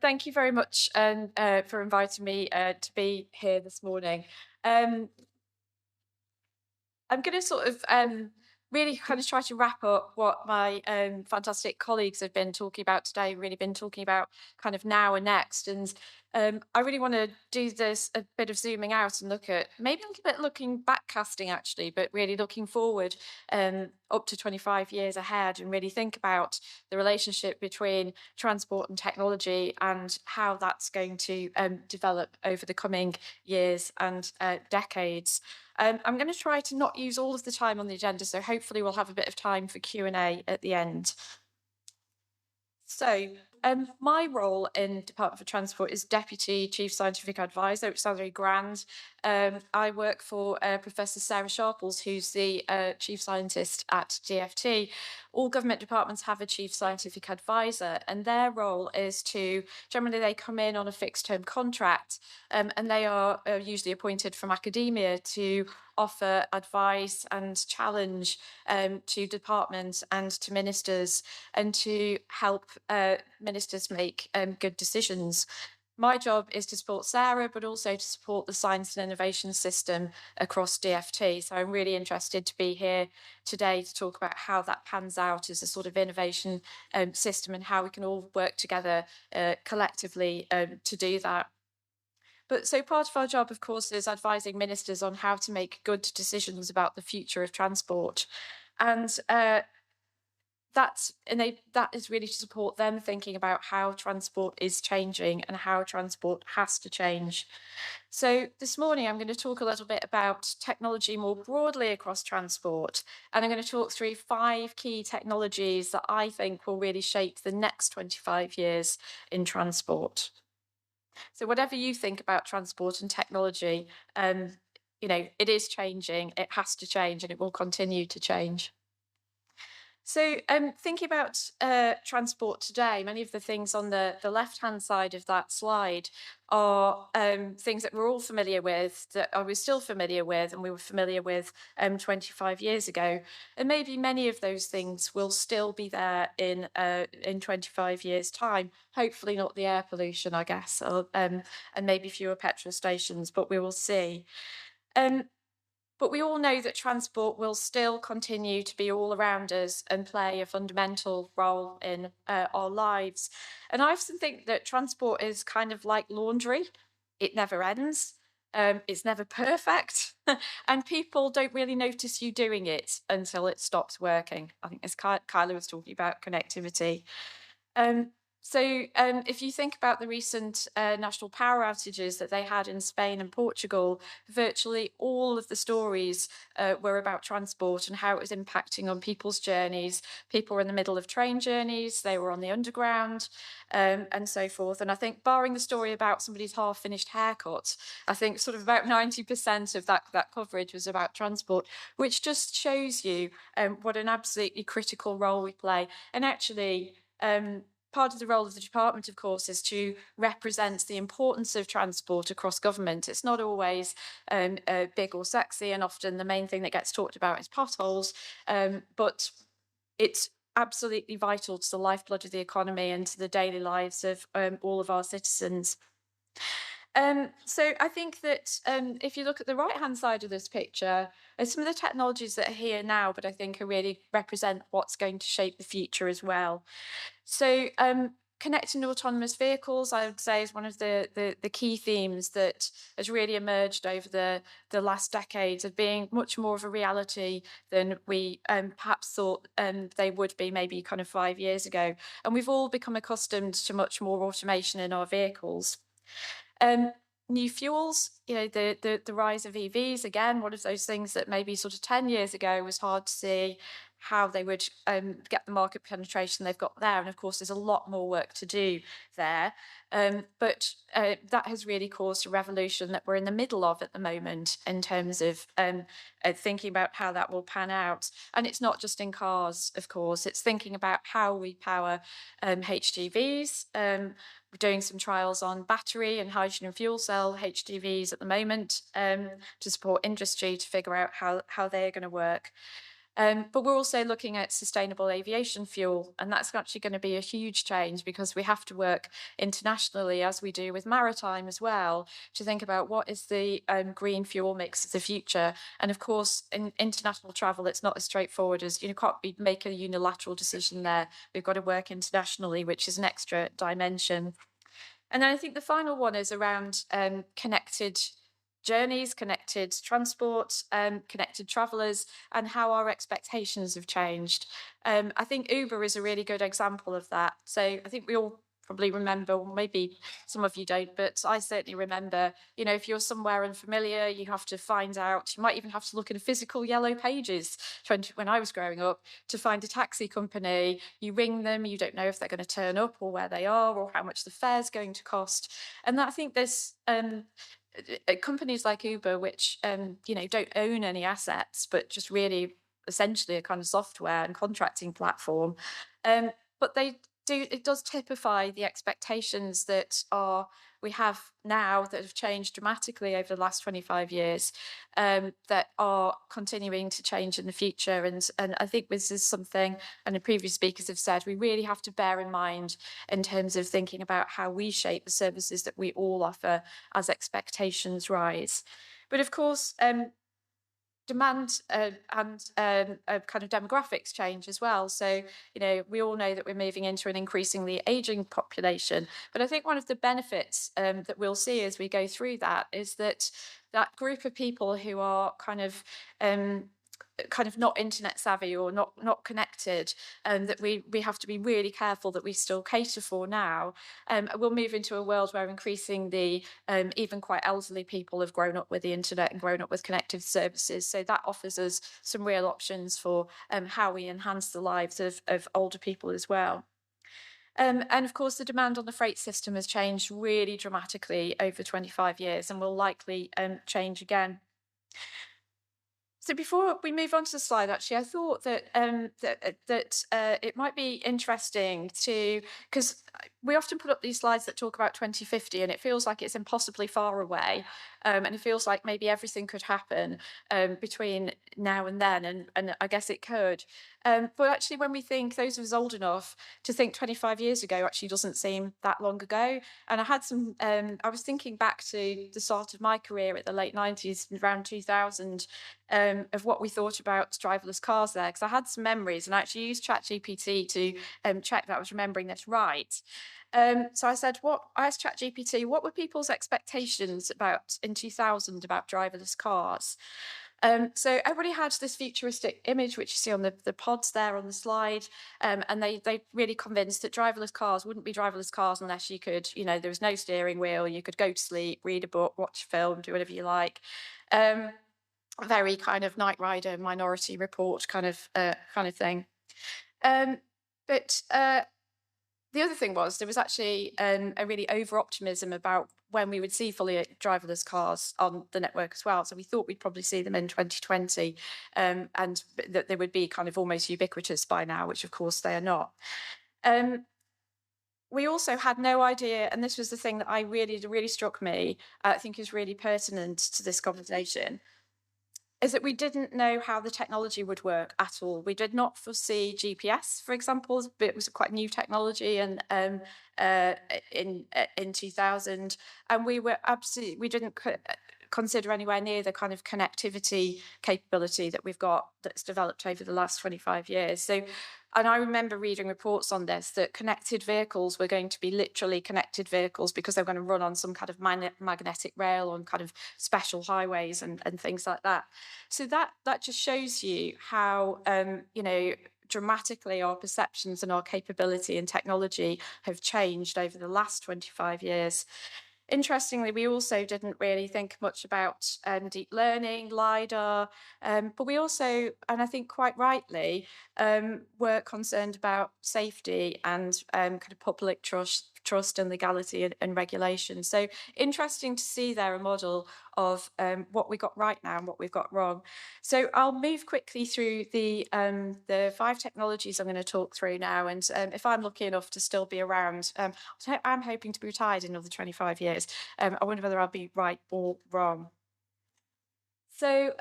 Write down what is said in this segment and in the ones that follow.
Thank you very much for inviting me to be here this morning. Um, I'm going to sort of really kind of try to wrap up what my fantastic colleagues have been talking about today, really been talking about kind of now and next. And I really want to do this a bit of zooming out and look at maybe a little bit looking back casting actually, but really looking forward up to 25 years ahead and really think about the relationship between transport and technology and how that's going to develop over the coming years and decades. I'm going to try to not use all of the time on the agenda, so hopefully we'll have a bit of time for Q&A at the end. So, my role in Department for Transport is Deputy Chief Scientific Advisor, which sounds very grand. I work for Professor Sarah Sharples, who's the Chief Scientist at DFT. All government departments have a Chief Scientific Advisor, and their role is to, generally they come in on a fixed term contract, and they are usually appointed from academia to offer advice and challenge to departments and to ministers and to help ministers make good decisions. My job is to support Sarah, but also to support the science and innovation system across DFT. So I'm really interested to be here today to talk about how that pans out as a sort of innovation system and how we can all work together collectively to do that. But so part of our job, of course, is advising ministers on how to make good decisions about the future of transport. And that is really to support them thinking about how transport is changing and how transport has to change. So this morning I'm going to talk a little bit about technology more broadly across transport, and I'm going to talk through 5 key technologies that I think will really shape the next 25 years in transport. So whatever you think about transport and technology, it is changing, it has to change, and it will continue to change. So, thinking about transport today, many of the things on the left-hand side of that slide are things that we're all familiar with, that we're still familiar with, and we were familiar with 25 years ago. And maybe many of those things will still be there in 25 years' time. Hopefully not the air pollution, I guess, and maybe fewer petrol stations, but we will see. Um, but we all know that transport will still continue to be all around us and play a fundamental role in our lives. And I often think that transport is kind of like laundry, it never ends. It's never perfect, and people don't really notice you doing it until it stops working. I think as Kyla was talking about connectivity. Um, if you think about the recent national power outages that they had in Spain and Portugal, virtually all of the stories were about transport and how it was impacting on people's journeys. People were in the middle of train journeys, they were on the underground, and so forth. And I think, barring the story about somebody's half-finished haircut, I think sort of about 90% of that coverage was about transport, which just shows you what an absolutely critical role we play. And actually, part of the role of the department, of course, is to represent the importance of transport across government. It's not always big or sexy, and often the main thing that gets talked about is potholes, but it's absolutely vital to the lifeblood of the economy and to the daily lives of all of our citizens. So I think that if you look at the right-hand side of this picture, some of the technologies that are here now, but I think are really represent what's going to shape the future as well. So connecting autonomous vehicles, I would say, is one of the key themes that has really emerged over the last decades of being much more of a reality than we perhaps thought they would be maybe kind of 5 years ago. And we've all become accustomed to much more automation in our vehicles. New fuels, the rise of EVs, again, one of those things that maybe sort of 10 years ago was hard to see how they would get the market penetration they've got there. And of course, there's a lot more work to do there. But that has really caused a revolution that we're in the middle of at the moment in terms of thinking about how that will pan out. And it's not just in cars, of course, it's thinking about how we power HGVs. We're doing some trials on battery and hydrogen and fuel cell HGVs at the moment to support industry to figure out how they're going to work. But we're also looking at sustainable aviation fuel, and that's actually going to be a huge change because we have to work internationally, as we do with maritime as well, to think about what is the green fuel mix of the future. And of course, in international travel, it's not as straightforward as you can't make a unilateral decision there. We've got to work internationally, which is an extra dimension. And then I think the final one is around connected journeys, connected transport, connected travellers, and how our expectations have changed. I think Uber is a really good example of that. So I think we all probably remember, or maybe some of you don't, but I certainly remember, if you're somewhere unfamiliar, you have to find out, you might even have to look in physical yellow pages when I was growing up to find a taxi company. You ring them, you don't know if they're going to turn up or where they are or how much the fare's going to cost. And I think there's companies like Uber, which don't own any assets, but just really essentially a kind of software and contracting platform. But it does typify the expectations that we have now that have changed dramatically over the last 25 years, that are continuing to change in the future. And I think this is something, and the previous speakers have said, we really have to bear in mind in terms of thinking about how we shape the services that we all offer as expectations rise. But of course, demand and kind of demographics change as well. So, we all know that we're moving into an increasingly aging population. But I think one of the benefits that we'll see as we go through that is that group of people who are kind of not internet savvy or not connected, and that we have to be really careful that we still cater for now. We'll move into a world where increasingly even quite elderly people have grown up with the internet and grown up with connected services. So that offers us some real options for how we enhance the lives of older people as well. And of course, the demand on the freight system has changed really dramatically over 25 years and will likely change again. So before we move on to the slide, actually, I thought that it might be interesting because we often put up these slides that talk about 2050, and it feels like it's impossibly far away, and it feels like maybe everything could happen between now and then, and I guess it could. But actually, when we think, those of us old enough to think 25 years ago actually doesn't seem that long ago. And I was thinking back to the start of my career at the late 90s, around 2000, of what we thought about driverless cars there, because I had some memories and I actually used ChatGPT to check that I was remembering this right. So I asked ChatGPT, what were people's expectations in 2000 about driverless cars? So everybody had this futuristic image, which you see on the pods there on the slide, and they really convinced that driverless cars wouldn't be driverless cars unless you could, there was no steering wheel, you could go to sleep, read a book, watch a film, do whatever you like. Very kind of Knight Rider, Minority Report kind of thing. But the other thing was there was actually a really over-optimism about when we would see fully driverless cars on the network as well. So we thought we'd probably see them in 2020, and that they would be kind of almost ubiquitous by now, which of course they are not. We also had no idea, and this was the thing that really struck me, I think is really pertinent to this conversation, is that we didn't know how the technology would work at all. We did not foresee GPS, for example, but it was quite new technology and in 2000, and we didn't consider anywhere near the kind of connectivity capability that we've got that's developed over the last 25 years. So, and I remember reading reports on this, that connected vehicles were going to be literally connected vehicles because they're going to run on some kind of magnetic rail on kind of special highways and things like that. So that just shows you how, dramatically our perceptions and our capability and technology have changed over the last 25 years. Interestingly, we also didn't really think much about deep learning, LiDAR, but we also, and I think quite rightly, were concerned about safety and kind of public trust and legality and regulation. So interesting to see there a model of what we got right now and what we've got wrong. So I'll move quickly through the 5 technologies I'm going to talk through now. And if I'm lucky enough to still be around, I'm hoping to be retired in another 25 years. I wonder whether I'll be right or wrong. So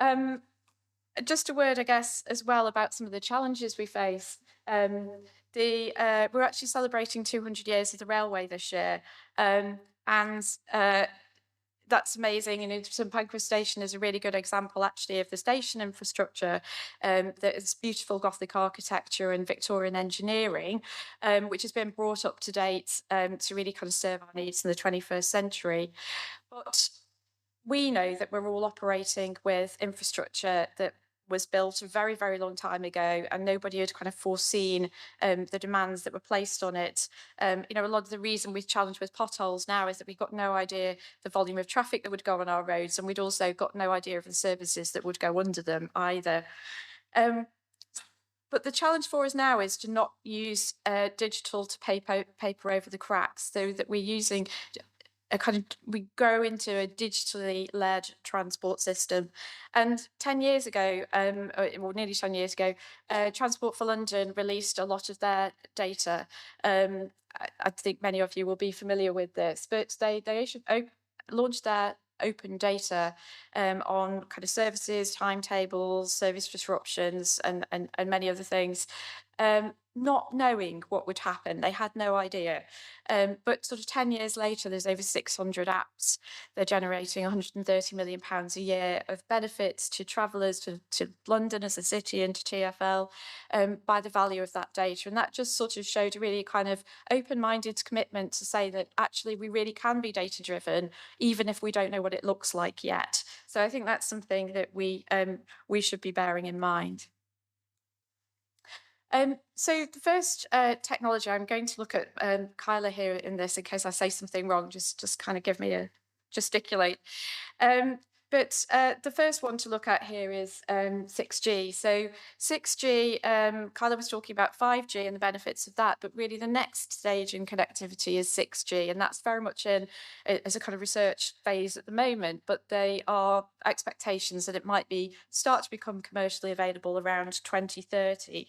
just a word, I guess, as well about some of the challenges we face. Um, we're actually celebrating 200 years of the railway this year, and that's amazing. And St Pancras Station is a really good example, actually, of the station infrastructure. That is beautiful Gothic architecture and Victorian engineering, which has been brought up to date to really kind of serve our needs in the 21st century. But we know that we're all operating with infrastructure that was built a very, very long time ago, and nobody had kind of foreseen the demands that were placed on it. A lot of the reason we're challenged with potholes now is that we've got no idea the volume of traffic that would go on our roads, and we'd also got no idea of the services that would go under them either. Um, but the challenge for us now is to not use digital to paper over the cracks, so that we're using we go into a digitally led transport system. And 10 years ago, or nearly 10 years ago, Transport for London released a lot of their data. I think many of you will be familiar with this, but they launched their open data on kind of services, timetables, service disruptions, and many other things. Not knowing what would happen. They had no idea. But sort of 10 years later, there's over 600 apps. They're generating £130 million a year of benefits to travellers, to London as a city and to TfL by the value of that data. And that just sort of showed a really kind of open-minded commitment to say that actually we really can be data-driven, even if we don't know what it looks like yet. So I think that's something that we should be bearing in mind. So the first technology, I'm going to look at Kyla here in this in case I say something wrong, just kind of give me a gesticulate. But the first one to look at here is 6G. So 6G, Kyla was talking about 5G and the benefits of that, but really the next stage in connectivity is 6G, and that's very much in as a kind of research phase at the moment, but they are expectations that it might start to become commercially available around 2030.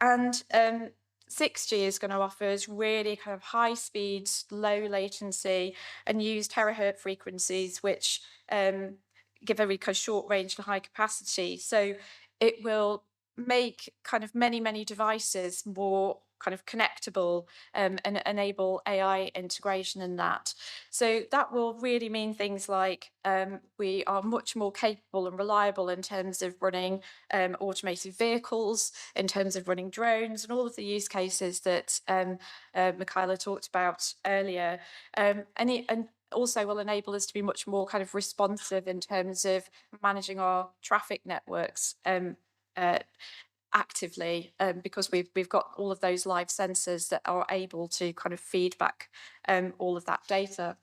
And 6G is going to offer us really kind of high speed, low latency, and use terahertz frequencies, which give a really kind of short range and high capacity. So it will make kind of many devices more kind of connectable and enable AI integration in that. So that will really mean things like we are much more capable and reliable in terms of running automated vehicles, in terms of running drones, and all of the use cases that Michaela talked about earlier. And also will enable us to be much more kind of responsive in terms of managing our traffic networks actively, because we've got all of those live sensors that are able to kind of feed back all of that data.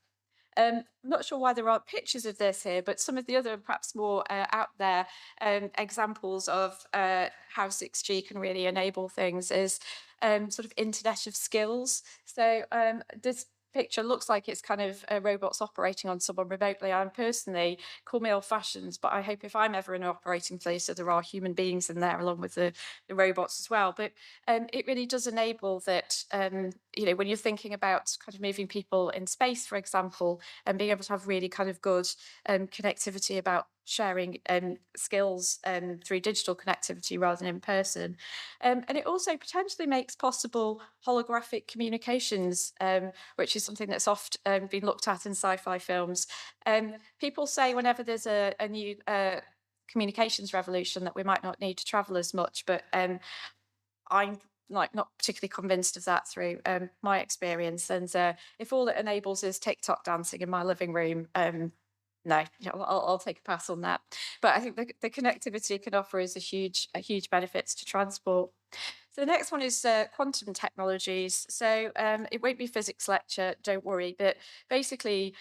I'm not sure why there aren't pictures of this here, but some of the other perhaps more out there examples of how 6G can really enable things is sort of Internet of Skills. So this picture looks like it's kind of robots operating on someone remotely. I'm personally, call me old-fashioned, but I hope if I'm ever in an operating place that there are human beings in there along with the robots as well. But it really does enable that, when you're thinking about kind of moving people in space, for example, and being able to have really kind of good connectivity about sharing skills through digital connectivity rather than in person. And it also potentially makes possible holographic communications, which is something that's oft been looked at in sci-fi films. People say whenever there's a new communications revolution that we might not need to travel as much, but I'm not particularly convinced of that through my experience. And if all it enables is TikTok dancing in my living room, no, I'll take a pass on that. But I think the connectivity it can offer is a huge benefits to transport. So the next one is quantum technologies. So it won't be physics lecture, don't worry. But basically,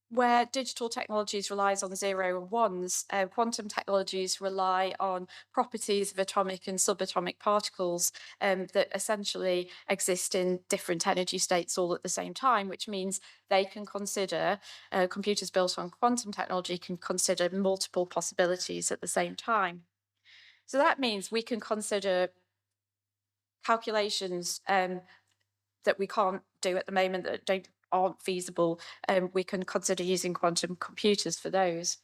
where digital technologies relies on zero and ones, quantum technologies rely on properties of atomic and subatomic particles that essentially exist in different energy states all at the same time, which means they can consider, computers built on quantum technology can consider multiple possibilities at the same time. So that means we can consider calculations that we can't do at the moment that aren't feasible. We can consider using quantum computers for those.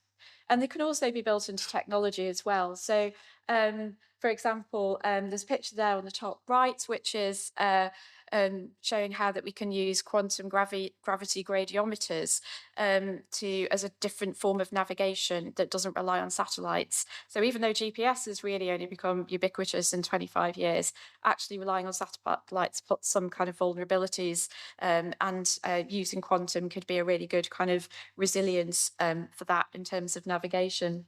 And they can also be built into technology as well. So, for example, there's a picture there on the top right, which is showing how that we can use quantum gravity gradiometers to as a different form of navigation that doesn't rely on satellites. So even though GPS has really only become ubiquitous in 25 years, actually relying on satellites puts some kind of vulnerabilities, and using quantum could be a really good kind of resilience for that in terms of navigation.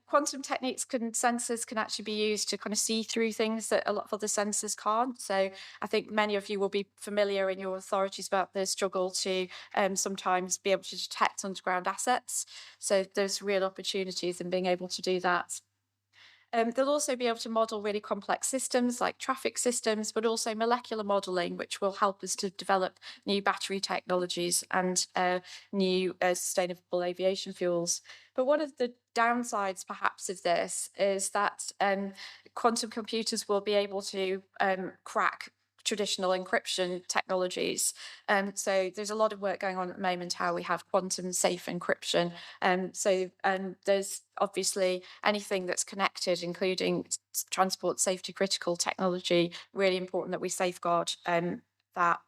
Quantum sensors can actually be used to kind of see through things that a lot of other sensors can't. So I think many of you will be familiar in your authorities about the struggle to sometimes be able to detect underground assets. So there's real opportunities in being able to do that. They'll also be able to model really complex systems like traffic systems, but also molecular modeling, which will help us to develop new battery technologies and new sustainable aviation fuels. But one of the downsides, perhaps, of this is that quantum computers will be able to crack traditional encryption technologies. So there's a lot of work going on at the moment how we have quantum safe encryption. There's obviously anything that's connected, including transport safety critical technology, really important that we safeguard that.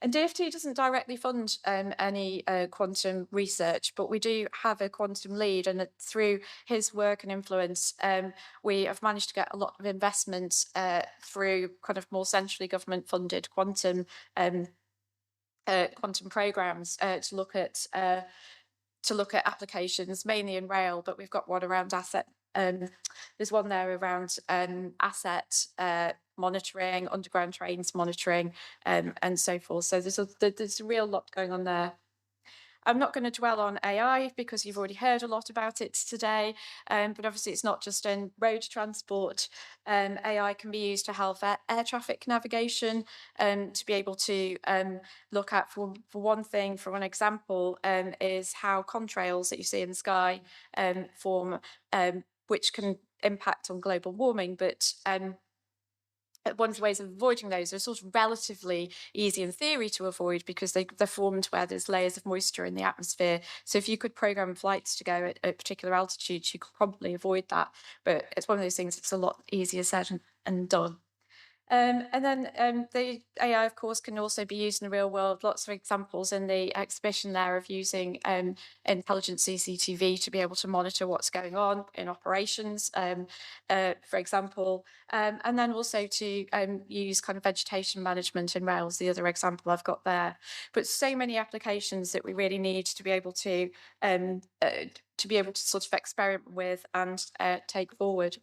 And DFT doesn't directly fund any quantum research, but we do have a quantum lead, and through his work and influence, we have managed to get a lot of investment through kind of more centrally government funded quantum programs to look at applications mainly in rail, but we've got one around asset. There's one there around asset monitoring, underground trains monitoring, and so forth. So there's a real lot going on there. I'm not going to dwell on AI because you've already heard a lot about it today, but obviously it's not just in road transport. AI can be used to help air traffic navigation, to be able to look at, for one thing, for one example, is how contrails that you see in the sky form, which can impact on global warming, but one of the ways of avoiding those are sort of relatively easy in theory to avoid because they're formed where there's layers of moisture in the atmosphere. So if you could program flights to go at particular altitudes, you could probably avoid that. But it's one of those things that's a lot easier said and done. And then the AI, of course, can also be used in the real world. Lots of examples in the exhibition there of using intelligent CCTV to be able to monitor what's going on in operations, for example, and then also to use kind of vegetation management in rails, the other example I've got there. But so many applications that we really need to be able to sort of experiment with and take forward.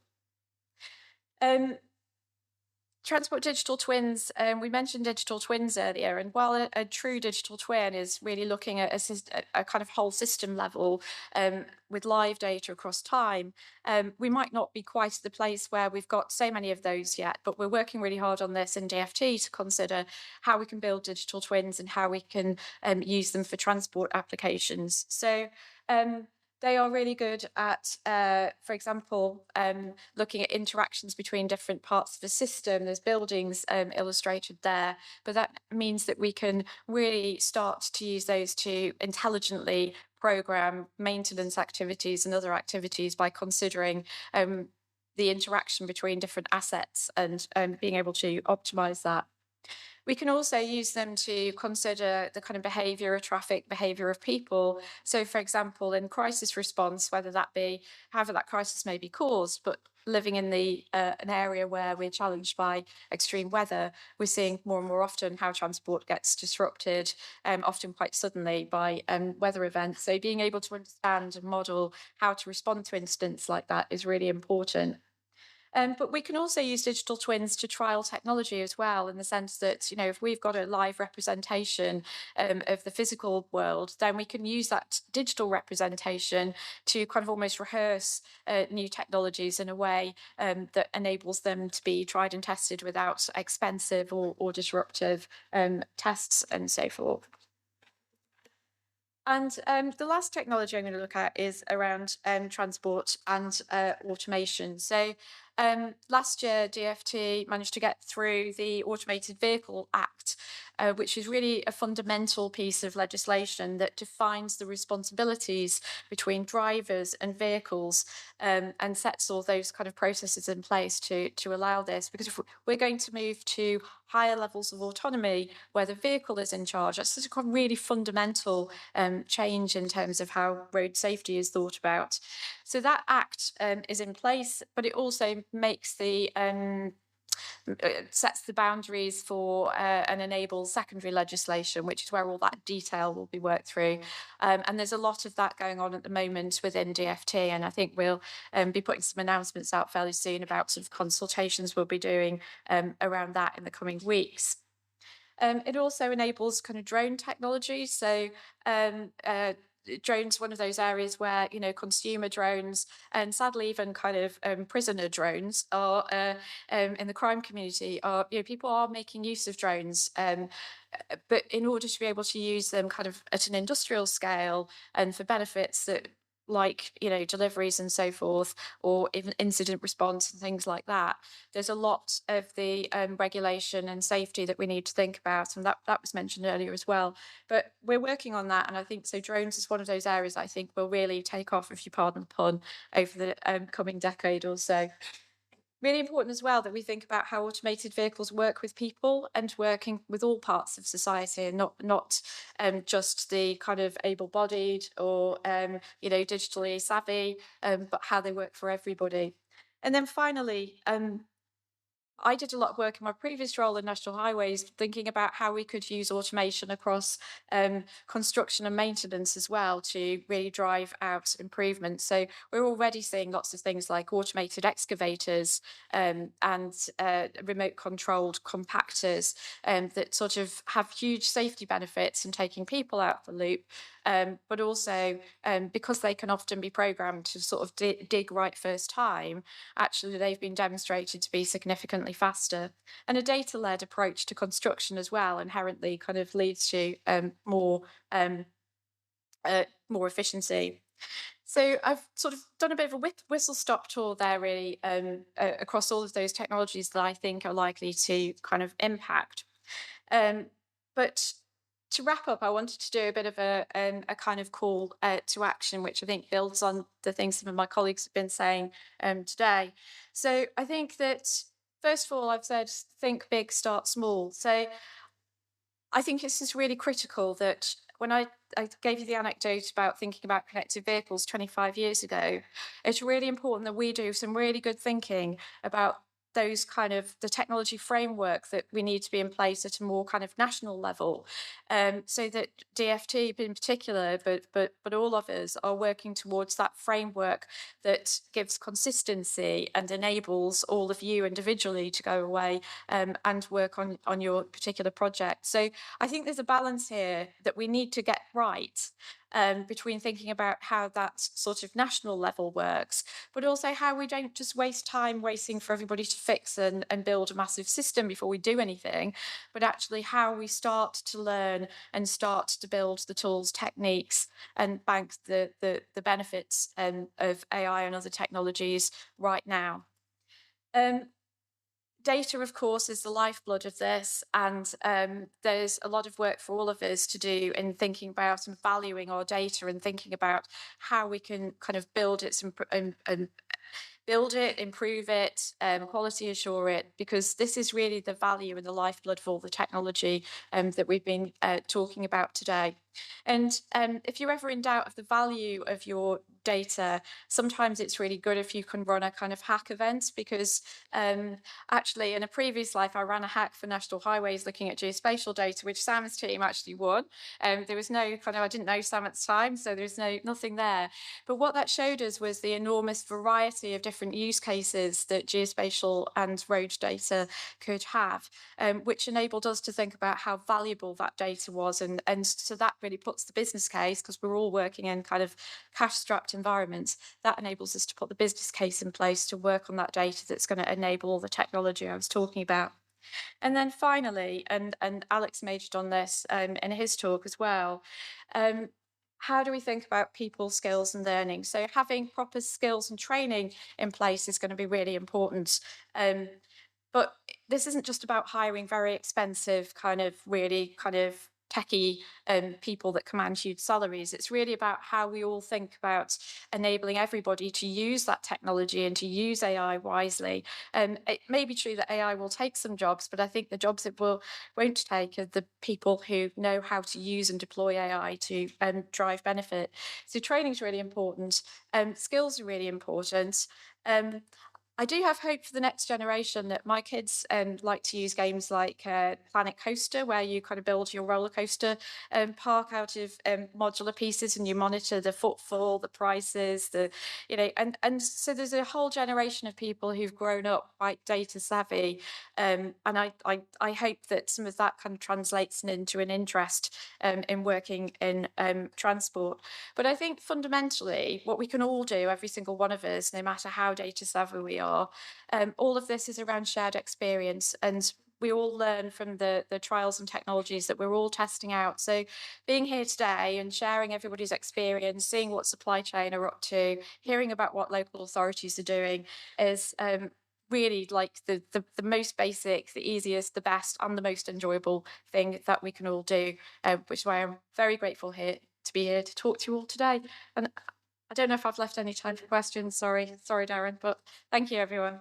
Transport digital twins, we mentioned digital twins earlier, and while a true digital twin is really looking at a kind of whole system level with live data across time, we might not be quite at the place where we've got so many of those yet, but we're working really hard on this in DFT to consider how we can build digital twins and how we can use them for transport applications. So they are really good at, for example, looking at interactions between different parts of the system. There's buildings illustrated there, but that means that we can really start to use those to intelligently program maintenance activities and other activities by considering the interaction between different assets and being able to optimize that. We can also use them to consider the kind of behaviour of traffic, behaviour of people. So, for example, in crisis response, whether that be however that crisis may be caused, but living in an area where we're challenged by extreme weather, we're seeing more and more often how transport gets disrupted, often quite suddenly by weather events. So being able to understand and model how to respond to incidents like that is really important. But we can also use digital twins to trial technology as well, in the sense that, you know, if we've got a live representation of the physical world, then we can use that digital representation to kind of almost rehearse new technologies in a way that enables them to be tried and tested without expensive or disruptive tests and so forth. And the last technology I'm going to look at is around transport and automation. So Last year, DFT managed to get through the Automated Vehicle Act, which is really a fundamental piece of legislation that defines the responsibilities between drivers and vehicles, and sets all those kind of processes in place to allow this. Because if we're going to move to higher levels of autonomy where the vehicle is in charge, that's just a really fundamental change in terms of how road safety is thought about. So that act is in place, but it also makes the sets the boundaries for and enables secondary legislation, which is where all that detail will be worked through. And there's a lot of that going on at the moment within DFT, and I think we'll be putting some announcements out fairly soon about sort of consultations we'll be doing around that in the coming weeks. It also enables kind of drone technology. So drones, one of those areas where, you know, consumer drones and sadly even kind of prisoner drones are in the crime community are, you know, people are making use of drones. But in order to be able to use them kind of at an industrial scale and for benefits that, like, you know, deliveries and so forth, or even incident response and things like that, there's a lot of the regulation and safety that we need to think about, and that was mentioned earlier as well. But we're working on that, and I think so. Drones is one of those areas I think will really take off, if you pardon the pun, over the coming decade or so. Really important as well that we think about how automated vehicles work with people and working with all parts of society, and not just the kind of able-bodied or you know, digitally savvy, but how they work for everybody. And then finally, I did a lot of work in my previous role in National Highways, thinking about how we could use automation across construction and maintenance as well to really drive out improvements. So we're already seeing lots of things like automated excavators and remote controlled compactors that sort of have huge safety benefits in taking people out of the loop. But also because they can often be programmed to sort of dig right first time, actually they've been demonstrated to be significantly faster. And a data-led approach to construction as well inherently kind of leads to more efficiency. So I've sort of done a bit of a whistle stop tour there, really, across all of those technologies that I think are likely to kind of impact. But to wrap up, I wanted to do a bit of a kind of call to action, which I think builds on the things some of my colleagues have been saying today. So I think that, first of all, I've said think big, start small. So I think it's just really critical that when I gave you the anecdote about thinking about connected vehicles 25 years ago, it's really important that we do some really good thinking about those kind of the technology framework that we need to be in place at a more kind of national level, so that DFT in particular, but all of us are working towards that framework that gives consistency and enables all of you individually to go away and work on your particular project. So I think there's a balance here that we need to get right, between thinking about how that sort of national level works, but also how we don't just waste time waiting for everybody to fix and build a massive system before we do anything, but actually how we start to learn and start to build the tools, techniques, and bank the benefits of AI and other technologies right now. Data, of course, is the lifeblood of this, and there's a lot of work for all of us to do in thinking about and valuing our data and thinking about how we can kind of build it and build it, improve it, quality assure it, because this is really the value and the lifeblood of all the technology that we've been talking about today. And if you're ever in doubt of the value of your data, sometimes it's really good if you can run a kind of hack event, because actually in a previous life I ran a hack for National Highways looking at geospatial data, which Sam's team actually won. There was no kind of, I didn't know Sam at the time, so there's nothing there. But what that showed us was the enormous variety of different use cases that geospatial and road data could have, which enabled us to think about how valuable that data was. And so that really puts the business case, because we're all working in kind of cash-strapped environments, that enables us to put the business case in place to work on that data that's going to enable all the technology I was talking about. And then finally, and Alex majored on this in his talk as well, how do we think about people skills and learning? So having proper skills and training in place is going to be really important. Um, but this isn't just about hiring very expensive, kind of really kind of techie people that command huge salaries. It's really about how we all think about enabling everybody to use that technology and to use AI wisely. And it may be true that AI will take some jobs, but I think the jobs it won't take are the people who know how to use and deploy AI to drive benefit. So training is really important. Skills are really important. Um, I do have hope for the next generation that my kids like to use games like Planet Coaster, where you kind of build your roller coaster park out of modular pieces, and you monitor the footfall, the prices, and so there's a whole generation of people who've grown up quite data savvy, and I hope that some of that kind of translates into an interest in working in transport. But I think fundamentally, what we can all do, every single one of us, no matter how data savvy we are, all of this is around shared experience. And we all learn from the trials and technologies that we're all testing out. So being here today and sharing everybody's experience, seeing what supply chain are up to, hearing about what local authorities are doing is really like the most basic, the easiest, the best, and the most enjoyable thing that we can all do, which is why I'm very grateful here to be here to talk to you all today. And I don't know if I've left any time for questions. Sorry, Darren, but thank you, everyone.